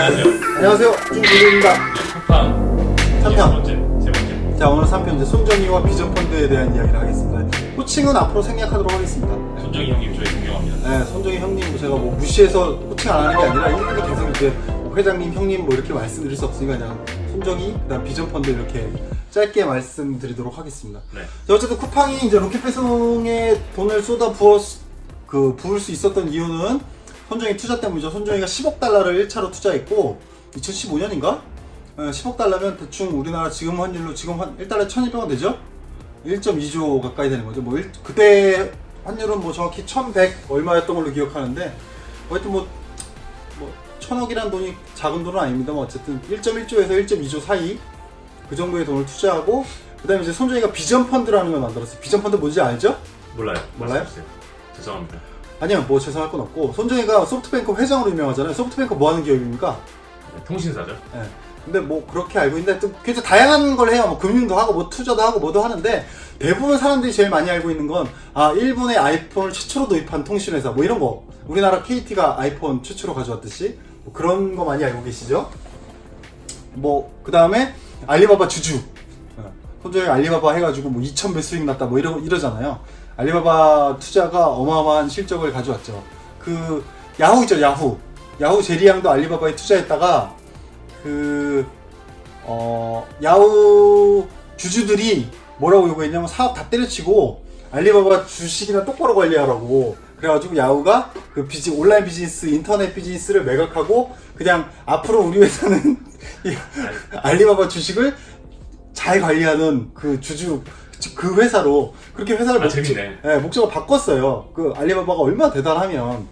안녕하세요. 안녕하세요. 김준입니다. 쿠팡 3편. 세 번째. 자, 오늘 3편 이제 손정희와 비전펀드에 대한 이야기를 하겠습니다. 호칭은 앞으로 생략하도록 하겠습니다. 손정희 형님 저희 존경합니다. 네, 손정희 형님 제가 뭐 무시해서 호칭 안 하는 게 아니라 일부러 계속 이제 뭐 회장님, 형님 뭐 이렇게 말씀드릴 수 없으니까 그냥 손정희, 그다음 비전펀드 이렇게 짧게 말씀드리도록 하겠습니다. 네. 자, 어쨌든 쿠팡이 이제 로켓 배송에 돈을 부을 수 있었던 이유는 손정희 투자 때문이죠. 손정희가 10억 달러를 1차로 투자했고 2015년인가? 10억 달러면 대충 우리나라 지금 환율로 지금 1달러에 1,200원 되죠? 1.2조 가까이 되는 거죠. 뭐 그때 환율은 뭐 정확히 1,100 얼마였던 걸로 기억하는데 어쨌든 뭐 1,000억이란 돈이 작은 돈은 아닙니다. 뭐 어쨌든 1.1조에서 1.2조 사이 그 정도의 돈을 투자하고 그다음에 이제 손정희가 비전 펀드라는 걸 만들었어요. 비전 펀드 뭔지 알죠? 몰라요. 몰라요? 말씀해주세요. 죄송합니다. 아니요, 뭐 죄송할 건 없고 손정희가 소프트뱅크 회장으로 유명하잖아요. 소프트뱅크 뭐 하는 기업입니까? 네, 통신사죠. 예. 근데 뭐 그렇게 알고 있는데 또 굉장히 다양한 걸 해요. 뭐 금융도 하고 뭐 투자도 하고 뭐도 하는데 대부분 사람들이 제일 많이 알고 있는 건 일본의 아이폰을 최초로 도입한 통신회사 뭐 이런 거. 우리나라 KT가 아이폰 최초로 가져왔듯이 뭐 그런 거 많이 알고 계시죠? 뭐 그다음에 알리바바 주주. 손정희 알리바바 해가지고 뭐 2,000배 수익 났다 뭐 이러잖아요. 알리바바 투자가 어마어마한 실적을 가져왔죠. 그 야후 있죠, 야후. 야후 제리양도 알리바바에 투자했다가 야후 주주들이 뭐라고 요구했냐면 사업 다 때려치고 알리바바 주식이나 똑바로 관리하라고. 그래가지고 야후가 그 온라인 비즈니스, 인터넷 비즈니스를 매각하고 그냥 앞으로 우리 회사는 알리바바 주식을 잘 관리하는 그 그 회사로 그렇게 회사를 목적을 바꿨어요. 그 알리바바가 얼마나 대단하면.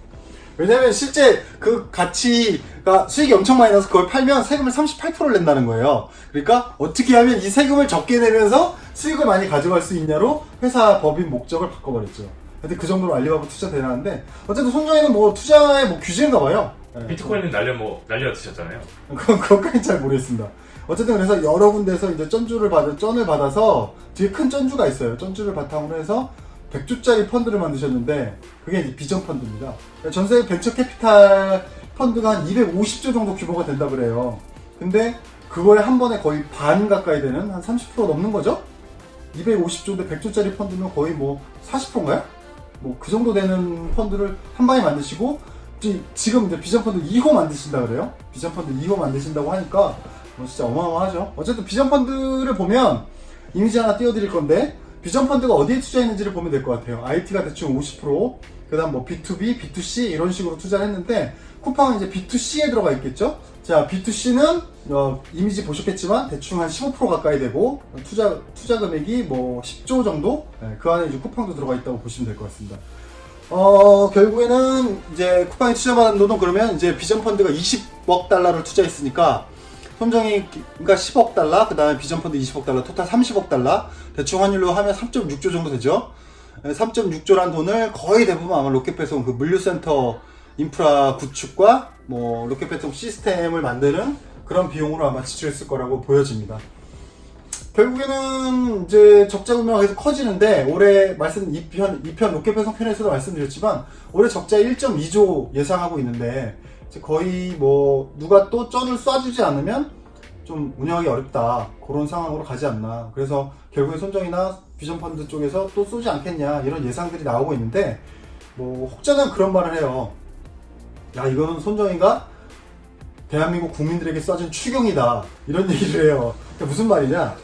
왜냐면 실제 그 가치가 수익이 엄청 많이 나서 그걸 팔면 세금을 38%를 낸다는 거예요. 그러니까 어떻게 하면 이 세금을 적게 내면서 수익을 많이 가져갈 수 있냐로 회사 법인 목적을 바꿔버렸죠. 근데 그 정도로 알리바바 투자 대단한데 어쨌든 손정희는 뭐 투자에 뭐 규제인가 봐요. 비트코인은 날려 드셨잖아요. 그것까지 잘 모르겠습니다. 어쨌든 그래서 여러 군데에서 이제 쩐을 받아서 뒤에 큰 쩐주가 있어요. 쩐주를 바탕으로 해서 100조짜리 펀드를 만드셨는데 그게 이제 비전 펀드입니다. 전 세계 벤처 캐피탈 펀드가 한 250조 정도 규모가 된다 그래요. 근데 그거에 한 번에 거의 반 가까이 되는 한 30% 넘는 거죠? 250조인데 100조짜리 펀드면 거의 뭐 40%인가요? 뭐 그 정도 되는 펀드를 한 방에 만드시고 지금 이제 비전 펀드 2호 만드신다 그래요? 비전 펀드 2호 만드신다고 하니까 뭐 진짜 어마어마하죠. 어쨌든 비전 펀드를 보면 이미지 하나 띄워드릴 건데 비전 펀드가 어디에 투자했는지를 보면 될 것 같아요. IT가 대충 50%, 그 다음 뭐 B2B, B2C 이런 식으로 투자를 했는데 쿠팡은 이제 B2C에 들어가 있겠죠? 자, B2C는 이미지 보셨겠지만 대충 한 15% 가까이 되고 투자 금액이 뭐 10조 정도? 네, 그 안에 이제 쿠팡도 들어가 있다고 보시면 될 것 같습니다. 결국에는 이제 쿠팡이 투자받은 돈은 그러면 이제 비전 펀드가 20억 달러를 투자했으니까 손정희가 10억 달러, 그 다음에 비전 펀드 20억 달러, 토탈 30억 달러, 대충 환율로 하면 3.6조 정도 되죠. 3.6조란 돈을 거의 대부분 아마 로켓 배송 그 물류센터 인프라 구축과 뭐 로켓 배송 시스템을 만드는 그런 비용으로 아마 지출했을 거라고 보여집니다. 결국에는 이제 적자 규모가 계속 커지는데 올해 2편 로켓 배송 편에서도 말씀드렸지만 올해 적자 1.2조 예상하고 있는데 거의 뭐 누가 또 쩐을 쏴주지 않으면 좀 운영하기 어렵다 그런 상황으로 가지 않나. 그래서 결국에 손정희나 비전펀드 쪽에서 또 쏘지 않겠냐 이런 예상들이 나오고 있는데 뭐 혹자는 그런 말을 해요. 야, 이거는 손정희가 대한민국 국민들에게 쏴준 추경이다 이런 얘기를 해요. 그러니까 무슨 말이냐,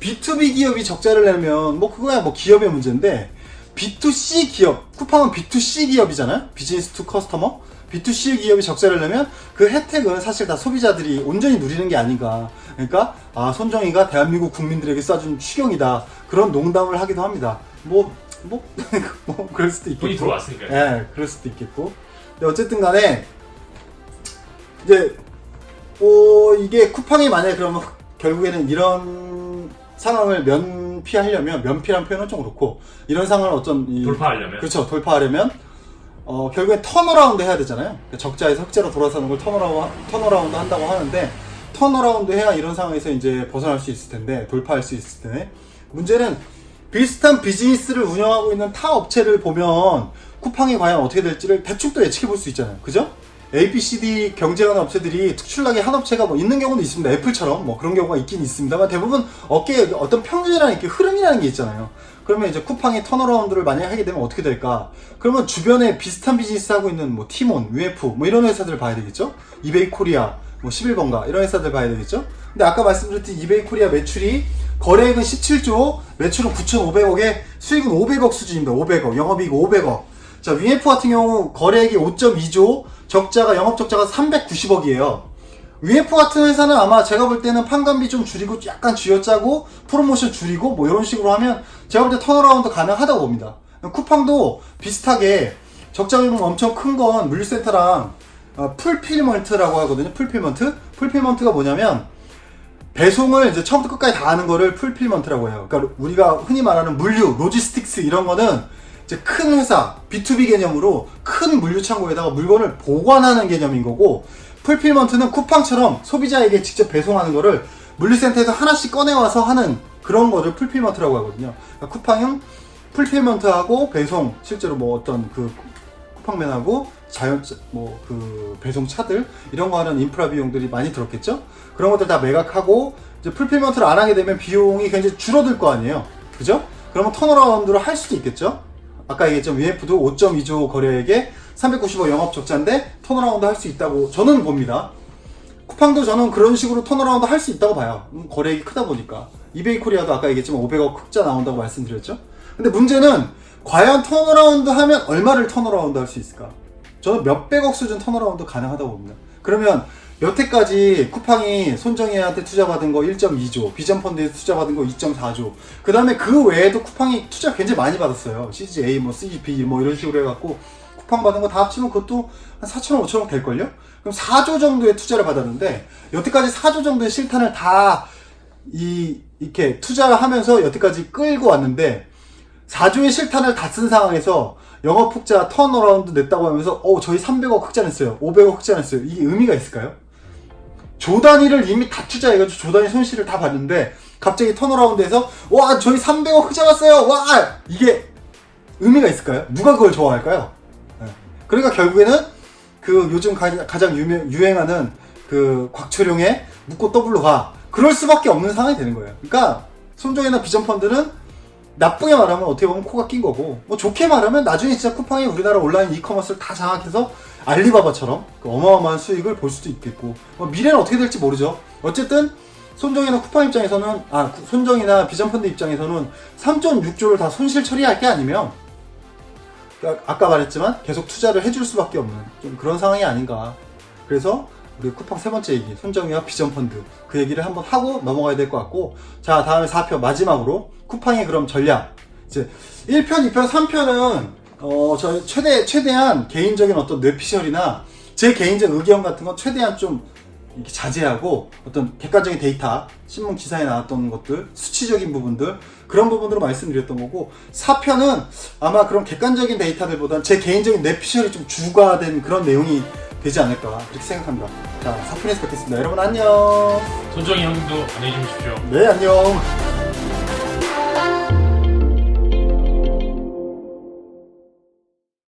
B2B 기업이 적자를 내면 뭐 그거야 뭐 기업의 문제인데 B2C 기업, 쿠팡은 B2C 기업이잖아요. 비즈니스 투 커스터머. B2C 기업이 적자를 내면 그 혜택은 사실 다 소비자들이 온전히 누리는 게 아닌가. 그러니까 손정희가 대한민국 국민들에게 쏴준 추경이다 그런 농담을 하기도 합니다. 뭐 그럴 수도 있겠고. 돈이 들어왔으니까요. 예, 그럴 수도 있겠고. 근데 어쨌든 간에 이제 이게 쿠팡이 만약에 그러면 결국에는 이런 상황을 면피하려면 면피란 표현은 좀 그렇고 이런 상황을 돌파하려면 그렇죠. 돌파하려면 결국엔 턴어라운드 해야 되잖아요. 적자에서 흑자로 돌아서는 걸 턴어라운드 한다고 하는데 턴어라운드 해야 이런 상황에서 이제 벗어날 수 있을 텐데 돌파할 수 있을 텐데 문제는 비슷한 비즈니스를 운영하고 있는 타 업체를 보면 쿠팡이 과연 어떻게 될지를 대충 또 예측해 볼 수 있잖아요. 그죠? A, B, C, D 경쟁하는 업체들이 특출나게 한 업체가 뭐 있는 경우도 있습니다. 애플처럼 뭐 그런 경우가 있긴 있습니다만 대부분 업계에 어떤 평균이라는 게 흐름이라는 게 있잖아요. 그러면 이제 쿠팡이 턴어라운드를 만약에 하게 되면 어떻게 될까? 그러면 주변에 비슷한 비즈니스 하고 있는 뭐 티몬, UF 뭐 이런 회사들을 봐야 되겠죠? 이베이 코리아, 뭐 11번가 이런 회사들 봐야 되겠죠? 근데 아까 말씀드렸듯이 이베이 코리아 매출이 거래액은 17조, 매출은 9,500억에 수익은 500억 수준입니다. 500억, 영업이익 500억. 자, UF 같은 경우 거래액이 5.2조, 적자가 영업적자가 390억이에요. UF 같은 회사는 아마 제가 볼 때는 판관비 좀 줄이고 약간 쥐어짜고 프로모션 줄이고 뭐 이런 식으로 하면 제가 볼 때 턴어라운드 가능하다고 봅니다. 쿠팡도 비슷하게 적자 비용 엄청 큰 건 물류센터랑 풀필먼트라고 하거든요. 풀필먼트가 뭐냐면 배송을 이제 처음부터 끝까지 다 하는 거를 풀필먼트라고 해요. 그러니까 우리가 흔히 말하는 물류, 로지스틱스 이런 거는 이제 큰 회사, B2B 개념으로 큰 물류 창고에다가 물건을 보관하는 개념인 거고, 풀필먼트는 쿠팡처럼 소비자에게 직접 배송하는 거를 물류센터에서 하나씩 꺼내와서 하는 그런 거를 풀필먼트라고 하거든요. 그러니까 쿠팡은 풀필먼트하고 배송, 실제로 뭐 어떤 그 쿠팡맨하고 뭐 그 배송 차들 이런 거 하는 인프라 비용들이 많이 들었겠죠? 그런 것들 다 매각하고 이제 풀필먼트를 안 하게 되면 비용이 굉장히 줄어들 거 아니에요. 그죠? 그러면 턴어라운드를 할 수도 있겠죠? 아까 얘기했죠. UF도 5.2조 거래액에 390억 영업 적자인데 턴어라운드 할 수 있다고 저는 봅니다. 쿠팡도 저는 그런 식으로 턴어라운드 할 수 있다고 봐요. 거래액이 크다 보니까. 이베이 코리아도 아까 얘기했지만 500억 흑자 나온다고 말씀드렸죠. 근데 문제는 과연 턴어라운드 하면 얼마를 턴어라운드 할 수 있을까? 저는 몇백억 수준 턴어라운드 가능하다고 봅니다. 그러면 여태까지 쿠팡이 손정희한테 투자받은 거 1.2조, 비전펀드에서 투자받은 거 2.4조, 그 다음에 그 외에도 쿠팡이 투자 굉장히 많이 받았어요. CGA, 뭐 CGP 뭐 이런 식으로 해갖고 쿠팡 받은 거 다 합치면 그것도 한 4천억, 5천억 될걸요? 그럼 4조 정도의 투자를 받았는데 여태까지 4조 정도의 실탄을 다 이렇게 투자를 하면서 여태까지 끌고 왔는데 4조의 실탄을 다 쓴 상황에서 영업 흑자 턴어라운드 냈다고 하면서 저희 300억 흑자 냈어요, 500억 흑자 냈어요. 이게 의미가 있을까요? 조 단위를 이미 다 투자해가지고 조 단위 손실을 다 봤는데 갑자기 턴어라운드에서 와 저희 300억 흑자 났어요, 와 이게 의미가 있을까요? 누가 그걸 좋아할까요? 네. 그러니까 결국에는 그 요즘 가장 유행하는 그 곽철용의 묻고 더블로 가, 그럴 수밖에 없는 상황이 되는 거예요. 그러니까 손정이나 비전펀드는 나쁘게 말하면 어떻게 보면 코가 낀 거고, 뭐 좋게 말하면 나중에 진짜 쿠팡이 우리나라 온라인 이커머스를 다 장악해서 알리바바처럼 그 어마어마한 수익을 볼 수도 있겠고, 뭐 미래는 어떻게 될지 모르죠. 어쨌든 손정이나 쿠팡 입장에서는 손정이나 비전펀드 입장에서는 3.6조를 다 손실 처리할 게 아니면 아까 말했지만 계속 투자를 해줄 수밖에 없는 좀 그런 상황이 아닌가. 그래서 우리 쿠팡 세 번째 얘기, 손정희와 비전펀드 그 얘기를 한번 하고 넘어가야 될 것 같고, 자 다음에 4편 마지막으로 쿠팡의 그럼 전략. 이제 1편, 2편, 3편은 저 최대한 개인적인 어떤 뇌피셜이나 제 개인적 의견 같은 건 최대한 좀 이렇게 자제하고 어떤 객관적인 데이터, 신문 기사에 나왔던 것들, 수치적인 부분들, 그런 부분으로 말씀드렸던 거고, 4편은 아마 그런 객관적인 데이터들보다는 제 개인적인 뇌피셜이 좀 주가된 그런 내용이 되지 않을까 그렇게 생각합니다. 자, 4편에서 뵙겠습니다. 여러분 안녕. 손정희 형도 안녕히 주무십시오. 네, 안녕.